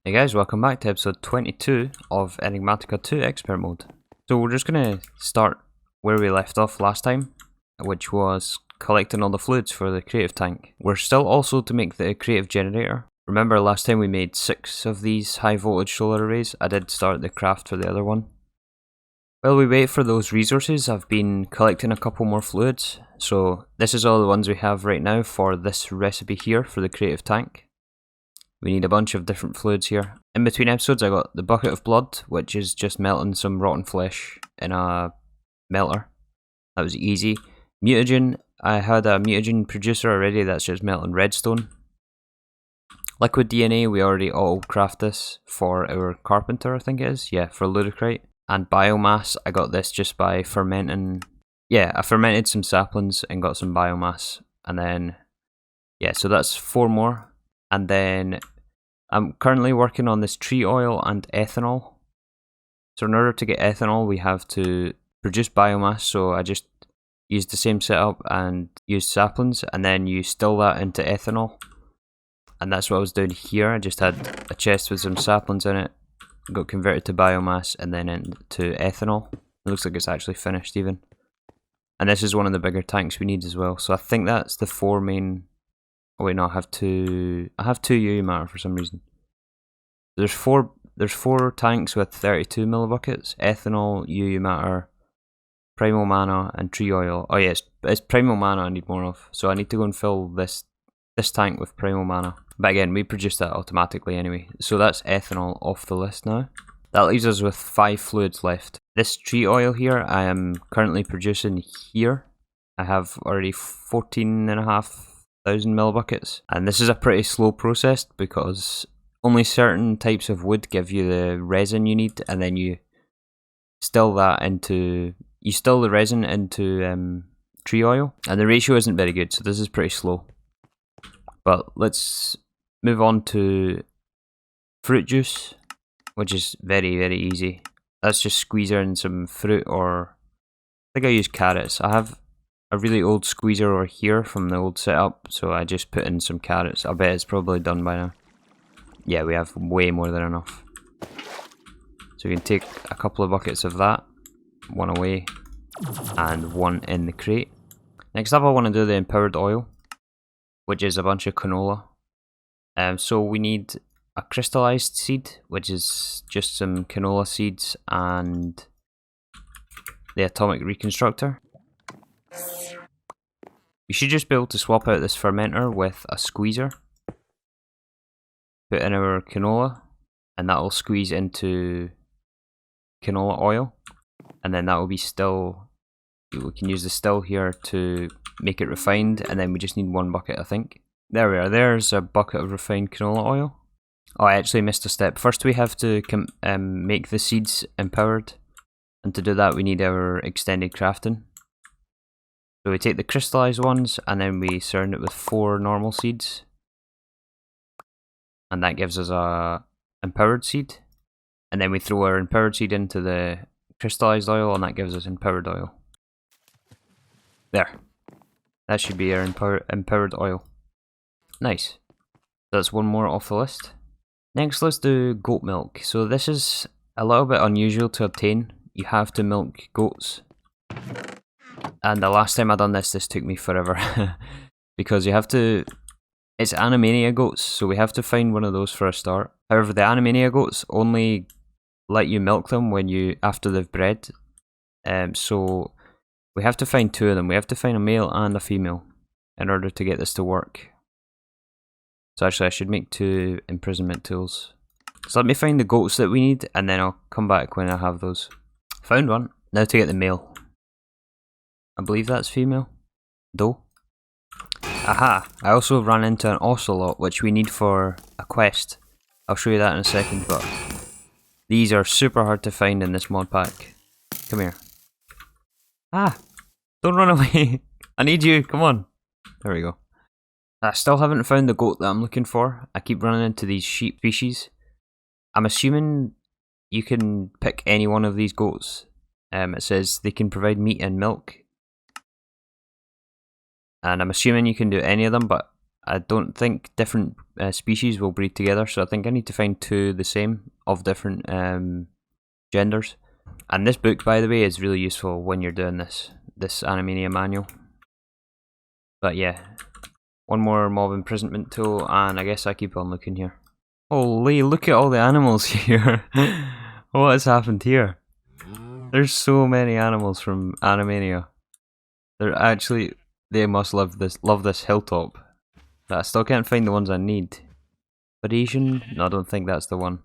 Hey guys, welcome back to episode 22 of Enigmatica 2 Expert Mode. So we're just going to start where we left off last time, which was collecting all the fluids for the creative tank. We're still also to make the creative generator. Remember last time we made 6 of these high voltage solar arrays? I did start the craft for the other one. While we wait for those resources, I've been collecting a couple more fluids. So this is all the ones we have right now for this recipe here for the creative tank. We need a bunch of different fluids here. In between episodes I got the bucket of blood, which is just melting some rotten flesh in a melter. That was easy. Mutagen, I had a mutagen producer already that's just melting redstone. Liquid DNA, we already auto-craft this for our carpenter, I think it is. Yeah, for ludicrite. And biomass, I got this just by fermenting. Yeah, I fermented some saplings and got some biomass. And then, yeah, so that's 4 more. And then I'm currently working on this tree oil and ethanol. So in order to get ethanol, we have to produce biomass. So I just used the same setup and used saplings, and then you still that into ethanol. And that's what I was doing here. I just had a chest with some saplings in it, got converted to biomass, and then into ethanol. It looks like it's actually finished even. And this is one of the bigger tanks we need as well. So I think that's the 4 main. Oh wait, no, I have two UU matter for some reason. There's four tanks with 32 millibuckets: ethanol, UU matter, primal mana, and tree oil. Oh yeah, it's primal mana I need more of. So I need to go and fill this tank with primal mana. But again, we produce that automatically anyway. So that's ethanol off the list now. That leaves us with 5 fluids left. This tree oil here, I am currently producing here. I have already 14,500 millibuckets, and this is a pretty slow process because only certain types of wood give you the resin you need, and then you still the resin into tree oil, and the ratio isn't very good, so this is pretty slow. But let's move on to fruit juice, which is very, very easy. That's just squeezer in some fruit, or I think I use carrots. I have a really old squeezer over here from the old setup, so I just put in some carrots. I bet it's probably done by now. Yeah, we have way more than enough. So we can take a couple of buckets of that, 1 away, and 1 in the crate. Next up I want to do the empowered oil, which is a bunch of canola. So we need a crystallized seed, which is just some canola seeds, and the atomic reconstructor. We should just be able to swap out this fermenter with a squeezer. Put in our canola, and that will squeeze into canola oil. And then that will be still. We can use the still here to make it refined, and then we just need 1 bucket, I think. There we are, there's a bucket of refined canola oil. Oh, I actually missed a step. First we have to make the seeds empowered. And to do that we need our extended crafting. So we take the crystallized ones and then we surround it with 4 normal seeds. And that gives us a empowered seed. And then we throw our empowered seed into the crystallized oil, and that gives us empowered oil. There. That should be our empowered oil. Nice. That's 1 more off the list. Next, let's do goat milk. So this is a little bit unusual to obtain. You have to milk goats. And the last time I done this took me forever. Because you have to. It's Animania goats, so we have to find one of those for a start. However, the Animania goats only let you milk them after they've bred. So we have to find 2 of them. We have to find a male and a female in order to get this to work. So actually I should make 2 imprisonment tools. So let me find the goats that we need, and then I'll come back when I have those. Found one. Now to get the male. I believe that's female. Doe. Aha! I also ran into an Ocelot, which we need for a quest. I'll show you that in a second, but these are super hard to find in this mod pack. Come here. Ah! Don't run away! I need you, come on! There we go. I still haven't found the goat that I'm looking for. I keep running into these sheep species. I'm assuming you can pick any one of these goats. It says they can provide meat and milk. And I'm assuming you can do any of them, but I don't think different species will breed together, so I think I need to find two the same of different genders. And this book, by the way, is really useful when you're doing this Animania manual. But yeah, one more mob imprisonment tool, and I guess I keep on looking here. Holy, look at all the animals here. What has happened here? There's so many animals from Animania. They're actually, they must love this hilltop. But I still can't find the ones I need. Parisian? No, I don't think that's the one.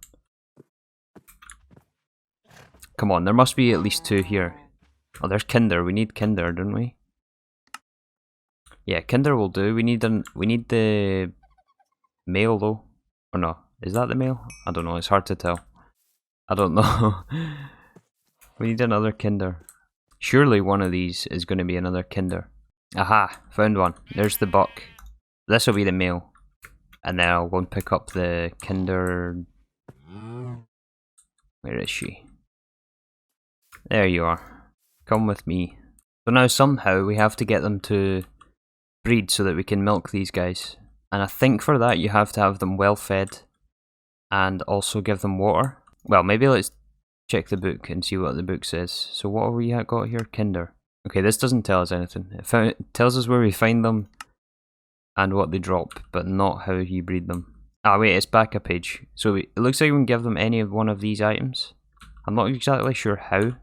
Come on, there must be at least two here. Oh, there's Kinder. We need Kinder, don't we? Yeah, Kinder will do. We need the male though. Or no? Is that the male? I don't know. It's hard to tell. I don't know. We need another Kinder. Surely one of these is going to be another Kinder. Aha! Found one. There's the buck. This will be the male. And then I'll go and pick up the Kinder. Where is she? There you are. Come with me. So now somehow we have to get them to breed so that we can milk these guys. And I think for that you have to have them well fed and also give them water. Well, maybe let's check the book and see what the book says. So what have we got here? Kinder. Okay, this doesn't tell us anything. It tells us where we find them and what they drop, but not how you breed them. Ah wait, it's back a page. So it looks like we can give them any of one of these items. I'm not exactly sure how.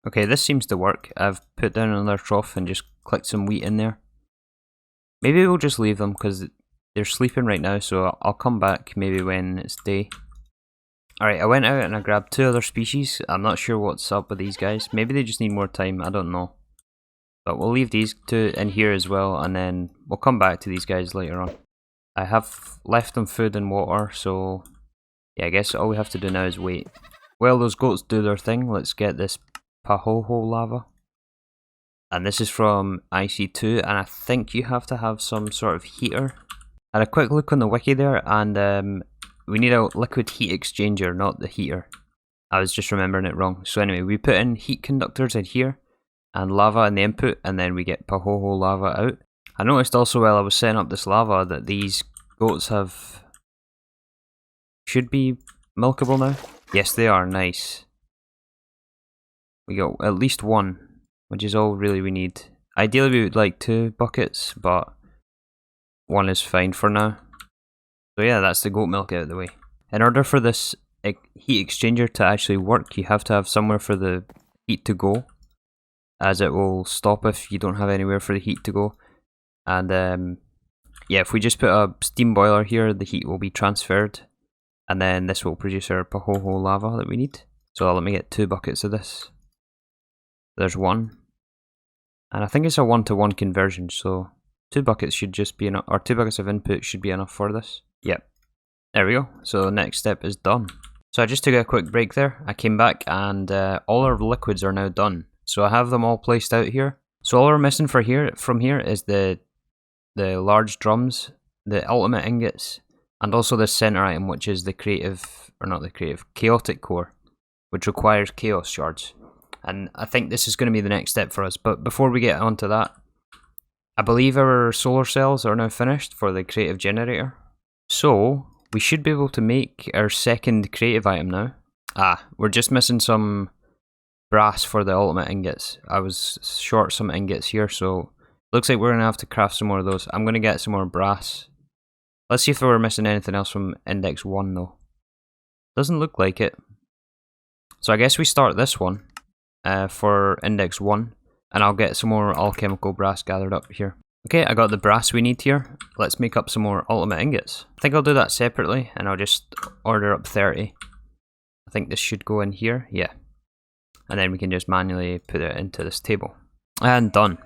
Okay, this seems to work. I've put down another trough and just clicked some wheat in there. Maybe we'll just leave them because they're sleeping right now, so I'll come back maybe when it's day. Alright, I went out and I grabbed two other species. I'm not sure what's up with these guys. Maybe they just need more time, I don't know. But we'll leave these two in here as well, and then we'll come back to these guys later on. I have left them food and water, so yeah, I guess all we have to do now is wait. Well, those goats do their thing. Let's get this Pahoho lava. And this is from IC2, and I think you have to have some sort of heater. I had a quick look on the wiki there, and we need a liquid heat exchanger, not the heater. I was just remembering it wrong. So anyway, we put in heat conductors in here, and lava in the input, and then we get Pahoho lava out. I noticed also while I was setting up this lava that these goats should be milkable now. Yes, they are. Nice. We got at least one, which is all really we need. Ideally we would like 2 buckets, but 1 is fine for now. So yeah, that's the goat milk out of the way. In order for this heat exchanger to actually work, you have to have somewhere for the heat to go, as it will stop if you don't have anywhere for the heat to go. And yeah, if we just put a steam boiler here, the heat will be transferred, and then this will produce our Pahoho lava that we need. So let me get 2 buckets of this. There's 1, and I think it's a 1-to-1 conversion, so 2 buckets should just be enough, or 2 buckets of input should be enough for this. Yep, there we go. So the next step is done. So I just took a quick break there. I came back and all our liquids are now done. So I have them all placed out here. So all we're missing from here is the large drums, the ultimate ingots, and also the center item, which is the chaotic core, which requires chaos shards. And I think this is going to be the next step for us. But before we get onto that, I believe our solar cells are now finished for the creative generator. So we should be able to make our second creative item now. Ah, we're just missing some brass for the ultimate ingots. I was short some ingots here, so looks like we're going to have to craft some more of those. I'm going to get some more brass. Let's see if we're missing anything else from index 1 though. Doesn't look like it. So I guess we start this one for index 1, and I'll get some more alchemical brass gathered up here. Okay, I got the brass we need here. Let's make up some more ultimate ingots. I think I'll do that separately, and I'll just order up 30. I think this should go in here, yeah. And then we can just manually put it into this table. And done.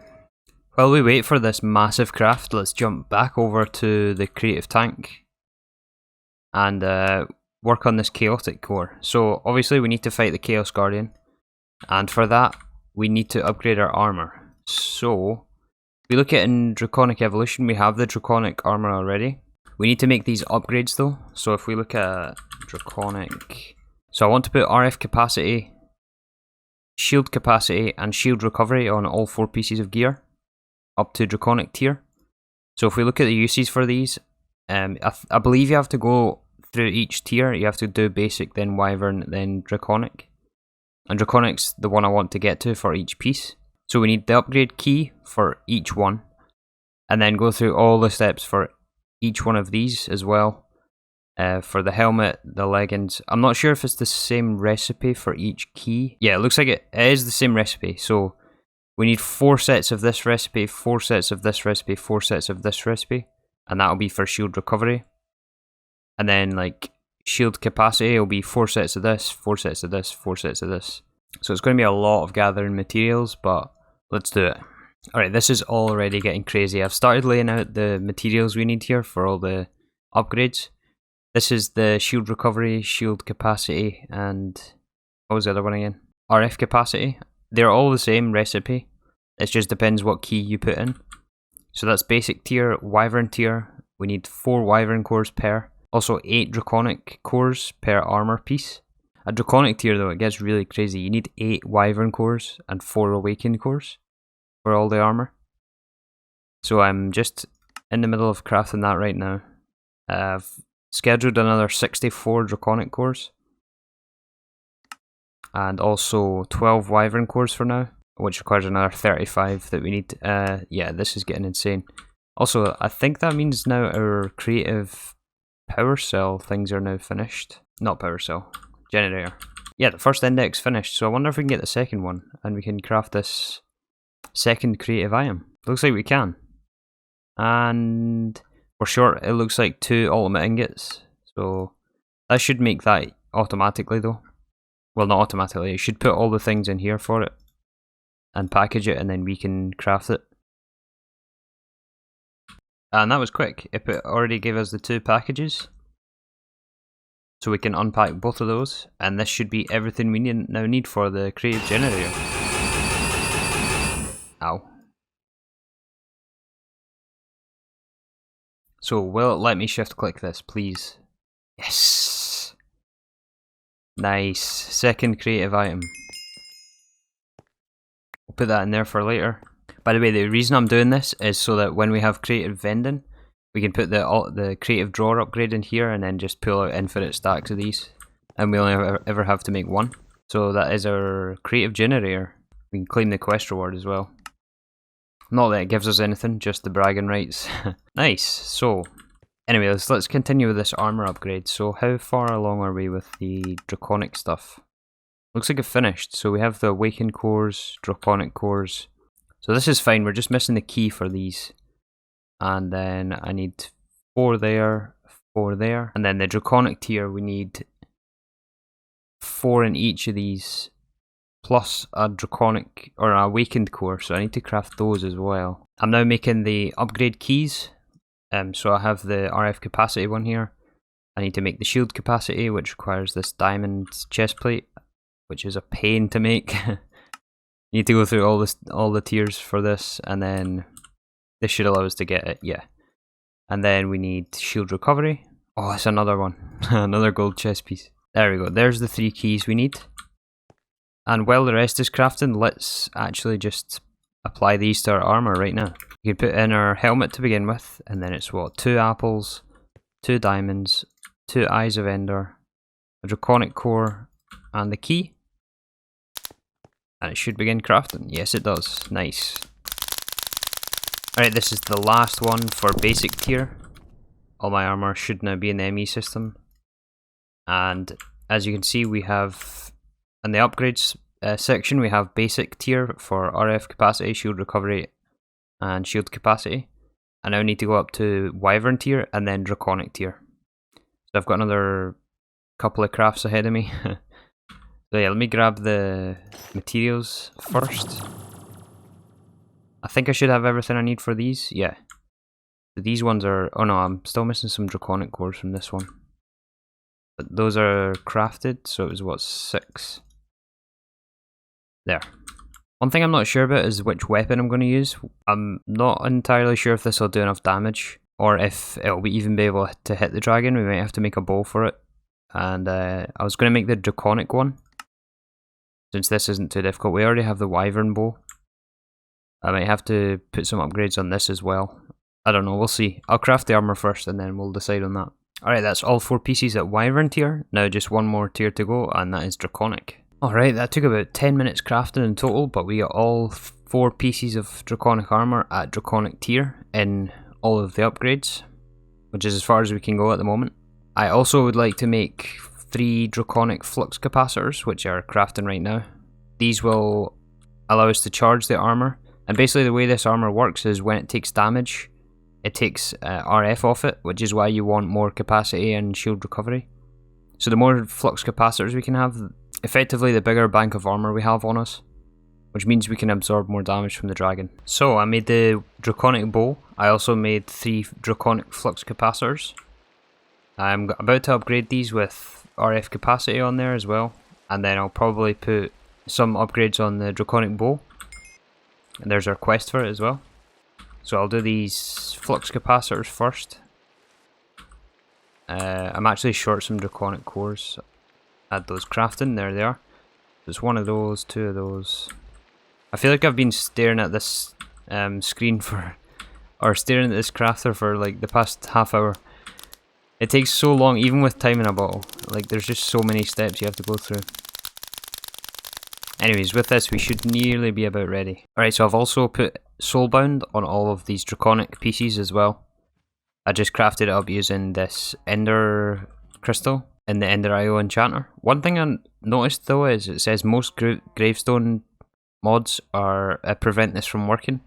While we wait for this massive craft, let's jump back over to the creative tank and work on this chaotic core. So obviously we need to fight the Chaos Guardian, and for that we need to upgrade our armor. So if we look at in Draconic Evolution, we have the Draconic armor already. We need to make these upgrades though. So if we look at Draconic, so I want to put RF capacity, shield capacity and shield recovery on all 4 pieces of gear up to Draconic tier. So if we look at the uses for these, I believe you have to go through each tier. You have to do basic, then wyvern, then draconic. And draconic's the one I want to get to for each piece. So we need the upgrade key for each one, and then go through all the steps for each one of these as well. For the helmet, the leggings, I'm not sure if it's the same recipe for each key. Yeah, it looks like it is the same recipe. So we need 4 sets of this recipe, 4 sets of this recipe, 4 sets of this recipe, and that'll be for shield recovery. And then like shield capacity will be 4 sets of this, 4 sets of this, 4 sets of this. So it's going to be a lot of gathering materials, but let's do it. Alright, this is already getting crazy. I've started laying out the materials we need here for all the upgrades. This is the shield recovery, shield capacity, and what was the other one again? RF capacity. They're all the same recipe. It just depends what key you put in. So that's basic tier, wyvern tier. We need 4 wyvern cores per. Also 8 draconic cores per armor piece. At draconic tier though, it gets really crazy. You need 8 wyvern cores and 4 awakened cores for all the armor. So I'm just in the middle of crafting that right now. I've scheduled another 64 draconic cores. And also 12 wyvern cores for now, which requires another 35 that we need. Yeah, this is getting insane. Also, I think that means now our creative power cell things are now finished. Not power cell, generator. Yeah, the first index finished, so I wonder if we can get the second one and we can craft this second creative item. Looks like we can. And we're short, it looks like 2 ultimate ingots, so that should make that automatically though. Well, not automatically, you should put all the things in here for it and package it, and then we can craft it. And that was quick. It already gave us the 2 packages, so we can unpack both of those, and this should be everything we now need for the creative generator. Ow. So will it let me shift click this, please? Yes! Nice. Second creative item. We'll put that in there for later. By the way, the reason I'm doing this is so that when we have creative vending, we can put the creative drawer upgrade in here and then just pull out infinite stacks of these. And we only ever have to make 1. So that is our creative generator. We can claim the quest reward as well. Not that it gives us anything, just the bragging rights. Nice. So anyway, let's continue with this armor upgrade. So how far along are we with the draconic stuff? Looks like it finished. So we have the awakened cores, draconic cores. So this is fine, we're just missing the key for these. And then I need 4 there, 4 there. And then the draconic tier, we need 4 in each of these, plus a draconic or an awakened core, so I need to craft those as well. I'm now making the upgrade keys. So I have the RF capacity one here. I need to make the shield capacity, which requires this diamond chest plate, which is a pain to make. You need to go through all the tiers for this, and then this should allow us to get it, yeah. And then we need shield recovery. Oh, it's another one. Another gold chest piece. There we go, there's the 3 keys we need. And while the rest is crafting, let's actually just apply these to our armor right now. We can put in our helmet to begin with, and then it's what, 2 apples, 2 diamonds, 2 eyes of ender, a draconic core, and the key. And it should begin crafting. Yes, it does. Nice. Alright, this is the last one for basic tier. All my armor should now be in the ME system. And as you can see, we have, in the upgrades section, we have basic tier for RF capacity, shield recovery, and shield capacity. I now need to go up to wyvern tier and then draconic tier. So I've got another couple of crafts ahead of me. So yeah, let me grab the materials first. I think I should have everything I need for these, yeah. So these ones are, oh no, I'm still missing some draconic cores from this one. But those are crafted, so it was what, 6? There. One thing I'm not sure about is which weapon I'm going to use. I'm not entirely sure if this will do enough damage, or if it'll even be able to hit the dragon. We might have to make a bow for it. And I was going to make the draconic one, since this isn't too difficult. We already have the wyvern bow. I might have to put some upgrades on this as well. I don't know, we'll see. I'll craft the armor first and then we'll decide on that. Alright, that's all 4 pieces at Wyvern tier. Now just one more tier to go, and that is Draconic. Alright, that took about 10 minutes crafting in total, but we got all 4 pieces of Draconic armor at Draconic tier in all of the upgrades, which is as far as we can go at the moment. I also would like to make 3 Draconic Flux Capacitors, which are crafting right now. These will allow us to charge the armor, and basically the way this armor works is when it takes damage, it takes RF off it, which is why you want more capacity and shield recovery. So the more Flux Capacitors we can have, effectively the bigger bank of armor we have on us, which means we can absorb more damage from the dragon. So I made the Draconic bow. I also made 3 Draconic Flux Capacitors. I'm about to upgrade these with RF capacity on there as well, and then I'll probably put some upgrades on the Draconic bow, and there's our quest for it as well. So I'll do these Flux Capacitors first. I'm actually short some Draconic cores. Add those crafting, there they are. There's one of those, 2 of those. I feel like I've been staring at this screen for, or staring at this crafter for like the past half hour. It takes so long, even with time in a bottle. Like there's just so many steps you have to go through. Anyways, with this we should nearly be about ready. Alright, so I've also put Soulbound on all of these Draconic pieces as well. I just crafted it up using this Ender Crystal in the Ender IO enchanter. One thing I noticed though is it says most gravestone mods are prevent this from working.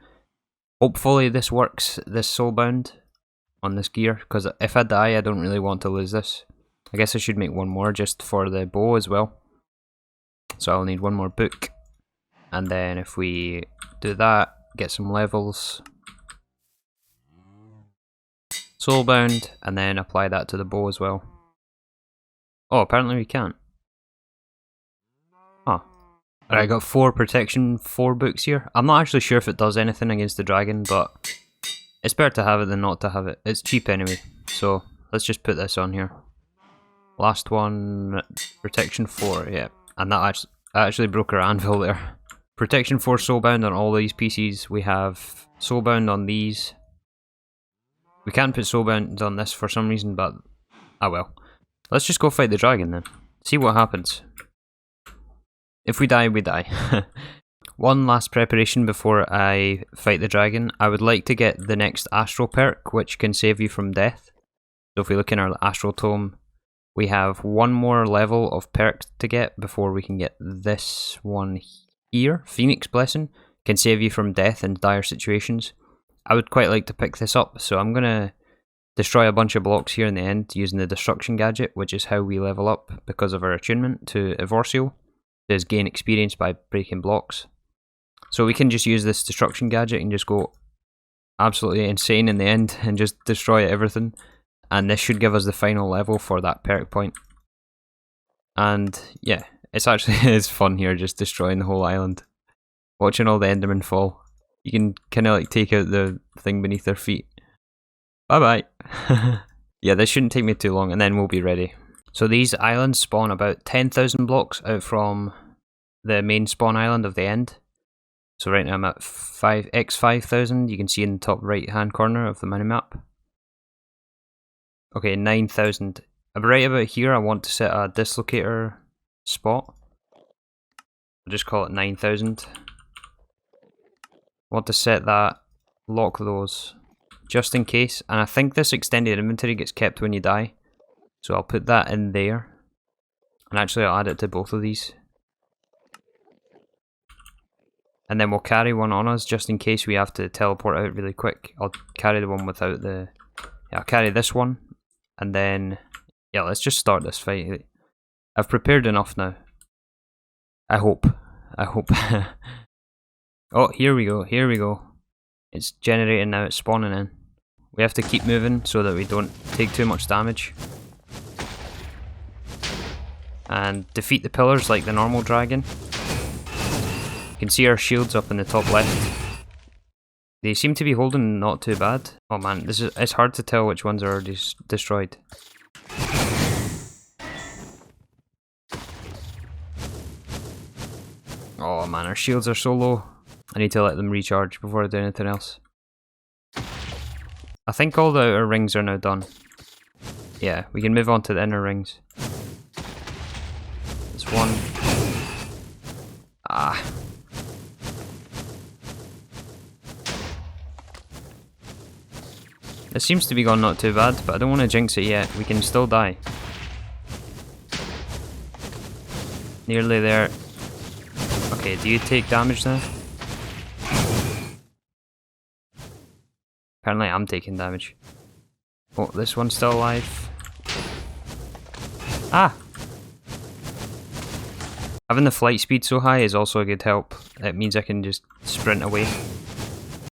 Hopefully this works, this Soulbound on this gear, because if I die I don't really want to lose this. I guess I should make one more just for the bow as well. So I'll need one more book, and then if we do that, get some levels, Soulbound, and then apply that to the bow as well. Oh, apparently we can't. Huh. Alright, I got 4 protection 4 books here. I'm not actually sure if it does anything against the dragon, but it's better to have it than not to have it. It's cheap anyway, so let's just put this on here. Last one, protection 4, yeah. And that actually broke our anvil there. Protection 4 Soulbound on all these pieces. We have Soulbound on these. We can't put Soulbound on this for some reason, but ah well. Let's just go fight the dragon then. See what happens. If we die, we die. One last preparation before I fight the dragon. I would like to get the next Astral perk, which can save you from death. So if we look in our Astral Tome, we have one more level of perk to get before we can get this one here. Phoenix Blessing can save you from death in dire situations. I would quite like to pick this up, so I'm going to destroy a bunch of blocks here in the end using the destruction gadget, which is how we level up because of our attunement to Evorcio. Does gain experience by breaking blocks. So we can just use this destruction gadget and just go absolutely insane in the end and just destroy everything. And this should give us the final level for that perk point. And yeah, it's actually it's fun here just destroying the whole island. Watching all the Endermen fall. You can kind of like take out the thing beneath their feet. Bye bye. Yeah, this shouldn't take me too long and then we'll be ready. So these islands spawn about 10,000 blocks out from the main spawn island of the end. So right now I'm at 5,000. You can see in the top right hand corner of the minimap. Okay, 9,000. Right about here I want to set a dislocator spot. I'll just call it 9,000. I want to set that, lock those, just in case. And I think this extended inventory gets kept when you die. So I'll put that in there. And actually I'll add it to both of these. And then we'll carry one on us just in case we have to teleport out really quick. I'll carry the one without the... Yeah, I'll carry this one. And then... Yeah, let's just start this fight. I've prepared enough now. I hope. I hope. Oh, here we go, here we go. It's generating now, it's spawning in. We have to keep moving so that we don't take too much damage. And defeat the pillars like the normal dragon. You can see our shields up in the top left. They seem to be holding not too bad. Oh man, it's hard to tell which ones are already destroyed. Oh man, our shields are so low. I need to let them recharge before I do anything else. I think all the outer rings are now done. Yeah, we can move on to the inner rings. There's one. Ah. It seems to be gone not too bad, but I don't want to jinx it yet. We can still die. Nearly there. Okay, do you take damage now? Apparently I'm taking damage. Oh, this one's still alive. Ah! Having the flight speed so high is also a good help. It means I can just sprint away.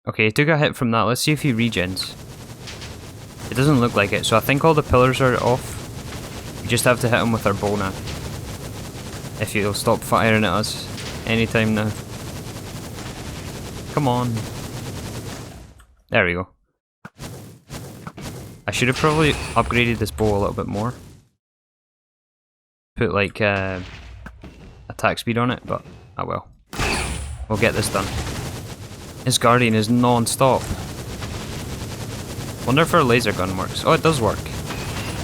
Okay, he took a hit from that. Let's see if he regens. It doesn't look like it, so I think all the pillars are off. We just have to hit him with our bow now. If he'll stop firing at us anytime now. Come on. There we go. I should have probably upgraded this bow a little bit more. Put like attack speed on it, but oh well. We'll get this done. His guardian is non-stop. Wonder if our laser gun works. Oh, it does work.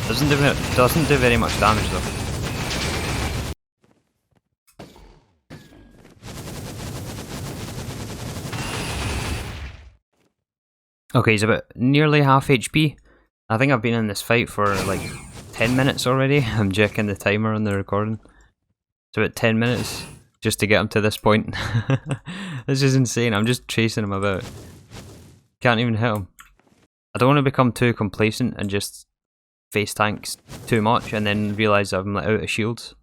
Doesn't do very much damage though. Okay, he's about nearly half HP. I think I've been in this fight for like 10 minutes already. I'm checking the timer on the recording. It's about 10 minutes just to get him to this point. This is insane. I'm just chasing him about. Can't even hit him. I don't want to become too complacent and just face tanks too much and then realise I'm out of shields.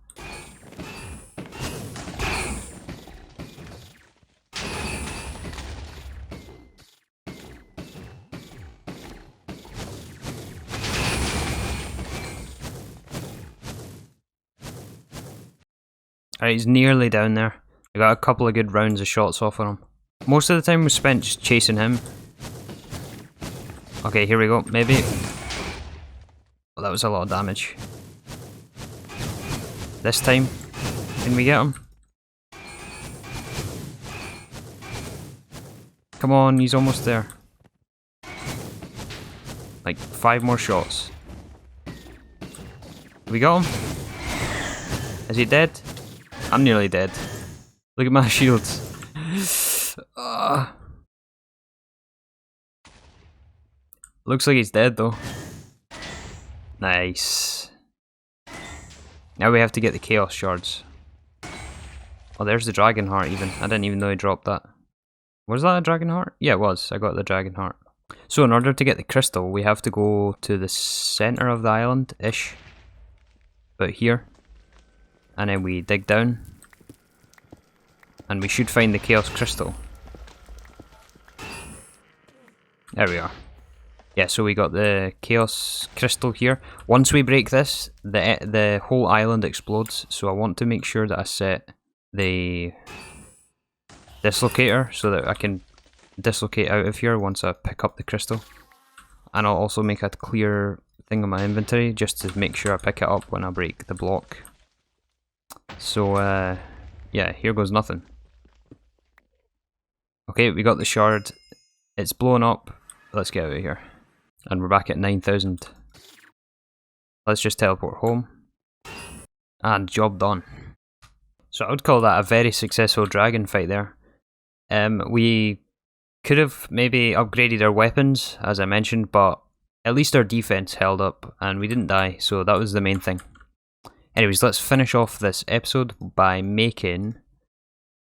Alright, he's nearly down there. I got a couple of good rounds of shots off on him. Most of the time was spent just chasing him. Okay, here we go. Maybe. Oh, that was a lot of damage. This time, can we get him? Come on, he's almost there. Like 5 more shots. We got him? Is he dead? I'm nearly dead. Look at my shields. Looks like he's dead though. Nice. Now we have to get the Chaos Shards. Oh, there's the Dragon Heart even. I didn't even know he dropped that. Was that a Dragon Heart? Yeah, it was. I got the Dragon Heart. So in order to get the crystal, we have to go to the center of the island-ish. About here. And then we dig down. And we should find the Chaos Crystal. There we are. Yeah, so we got the Chaos Crystal here. Once we break this, the whole island explodes. So I want to make sure that I set the dislocator so that I can dislocate out of here once I pick up the crystal. And I'll also make a clear thing on my inventory just to make sure I pick it up when I break the block. So yeah, here goes nothing. Okay, we got the shard. It's blown up. Let's get out of here. And we're back at 9,000. Let's just teleport home. And job done. So I would call that a very successful dragon fight there. We could have maybe upgraded our weapons, as I mentioned, but at least our defense held up and we didn't die, so that was the main thing. Anyways, let's finish off this episode by making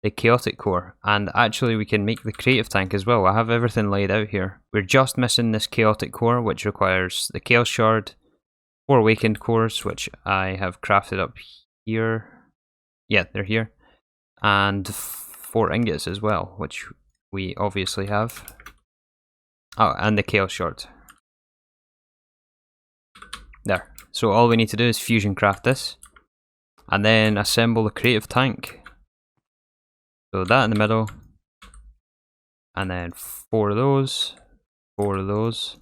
the chaotic core, and actually we can make the creative tank as well. I have everything laid out here. We're just missing this chaotic core, which requires the chaos shard, 4 awakened cores, which I have crafted up here. Yeah, they're here. And 4 ingots as well, which we obviously have. Oh, and the chaos shard. There. So all we need to do is fusion craft this, and then assemble the creative tank. So that in the middle, and then 4 of those, 4 of those,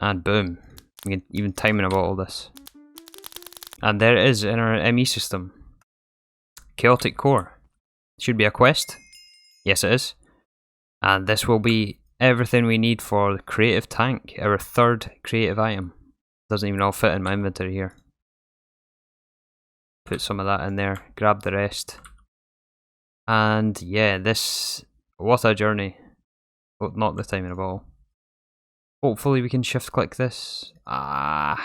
and boom. We can even timing about all this. And there it is in our ME system. Chaotic core. Should be a quest. Yes it is. And this will be everything we need for the creative tank, our third creative item. Doesn't even all fit in my inventory here. Put some of that in there, grab the rest. And yeah, this, what a journey. Oh, not the timing of all. Hopefully we can shift click this. Okay,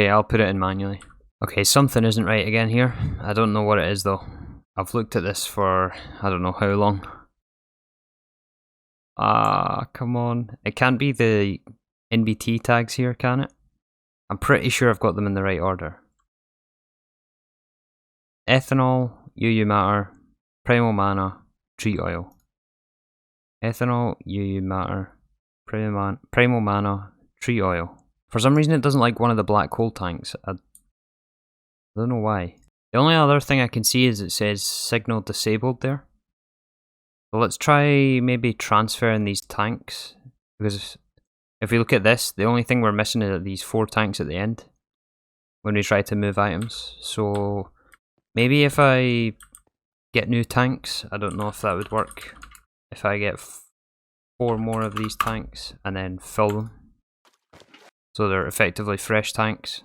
I'll put it in manually. Okay, something isn't right again here. I don't know what it is though. I've looked at this for I don't know how long. Come on. It can't be the NBT tags here, can it? I'm pretty sure I've got them in the right order. Ethanol, UU matter, primal mana, tree oil. Ethanol, UU matter, primal mana, tree oil. For some reason it doesn't like one of the black hole tanks. I don't know why. The only other thing I can see is it says signal disabled there. So let's try maybe transferring these tanks, because if we look at this, the only thing we're missing is these 4 tanks at the end when we try to move items. So maybe if I get new tanks, I don't know if that would work. If I get 4 more of these tanks and then fill them, so they're effectively fresh tanks.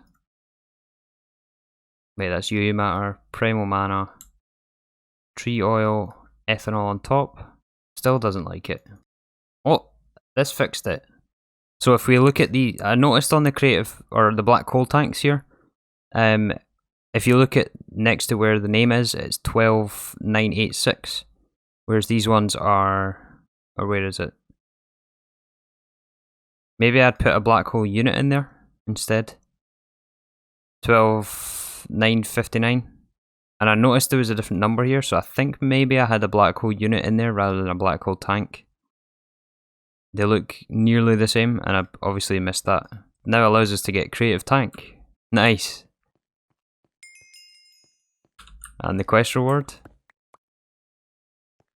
Wait, that's UU matter, primal mana, tree oil, ethanol on top. Still doesn't like it. Oh, this fixed it. So if we look at the, I noticed on the creative, or the black hole tanks here, if you look at next to where the name is, it's 12986. Whereas these ones are, or where is it? Maybe I'd put a black hole unit in there instead. 12959. And I noticed there was a different number here, so I think maybe I had a black hole unit in there rather than a black hole tank. They look nearly the same, and I obviously missed that. Now allows us to get creative tank. Nice. And the quest reward.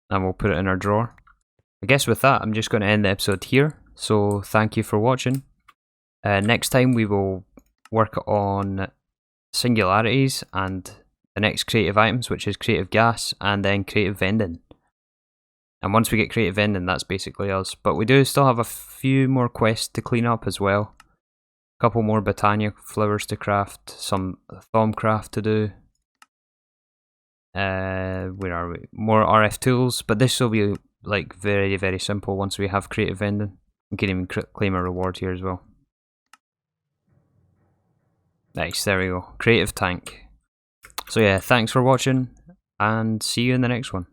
And we'll put it in our drawer. I guess with that, I'm just going to end the episode here. So thank you for watching. Next time we will work on singularities and the next creative items, which is creative gas and then creative vending. And once we get creative vending, that's basically us. But we do still have a few more quests to clean up as well. A couple more Botania flowers to craft, some Thaumcraft to do. Where are we? More RF tools, but this will be like very, very simple once we have creative vending. We can even claim a reward here as well. Nice, there we go. Creative tank. So yeah, thanks for watching, and see you in the next one.